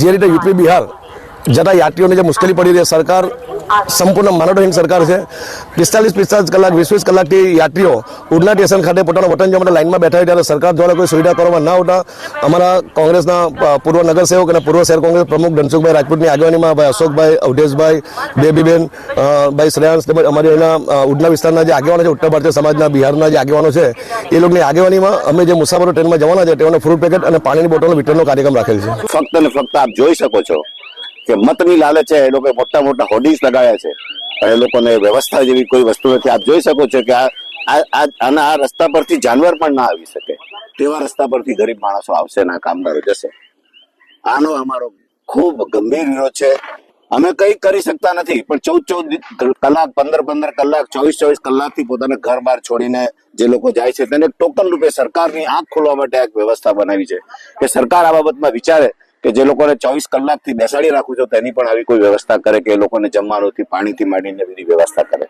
જે રીતે યુપી બિહાર જતા યાત્રીઓને જે મુશ્કેલી પડી રહી, સરકાર સંપૂર્ણ માનવતાહીન સરકાર છે। 45 કલાક 20 કલાકથી યાત્રીઓ ઉડના સ્ટેશન ખાતે પોતાના વતન જવા માટે લાઇનમાં બેઠા હોય ત્યારે સરકાર દ્વારા કોઈ સુવિધા કરવામાં ના આવતા અમારા કોંગ્રેસના પૂર્વ નગરસેવક અને પૂર્વ શહેર કોંગ્રેસ પ્રમુખ ધનસુખભાઈ રાજપૂતની આગેવાનીમાં ભાઈ અશોકભાઈ, અવધેશભાઈ, બેબીબેન, ભાઈ શ્રેયાંશ તેમજ અમારી અહીંના ઉડના વિસ્તારના જે આગેવાનો છે, ઉત્તર ભારતીય સમાજના બિહારના જે આગેવાનો છે, એ લોકોની આગેવાનીમાં અમે જે મુસાફરો ટ્રેનમાં જવાના છે તેઓને ફ્રૂટ પેકેટ અને પાણીની બોટલનો વિતરણનો કાર્યક્રમ રાખેલ છે। ફક્ત ને ફક્ત આપ જોઈ શકો છો કે મતની લાલચ છે, એ લોકો મોટા મોટા હોર્ડિંગ્સ લગાવ્યા છે, એ લોકોને વ્યવસ્થા જેવી કોઈ વસ્તુ નથી। આપ જોઈ શકો છો કે આ રસ્તા પરથી જાનવર પણ ના આવી શકે તેવા રસ્તા પરથી ગરીબ માણસો આવશે ના કામદારો જશે। આનો અમારો ખૂબ ગંભીર વિરોધ છે। અમે કઈ કરી શકતા નથી, પણ 14 કલાક 15 કલાક 24 કલાકથી પોતાના ઘર બહાર છોડીને જે લોકો જાય છે તેને ટોકન રૂપે સરકારની આંખ ખોલવા માટે એક વ્યવસ્થા બનાવી છે કે સરકાર આ બાબતમાં વિચારે કે જે લોકોને 24 કલાકથી બેસાડી રાખું છો તેની પણ આવી કોઈ વ્યવસ્થા કરે કે એ લોકોને જમવાનુંથી પાણીથી માંડીને બધી વ્યવસ્થા કરે।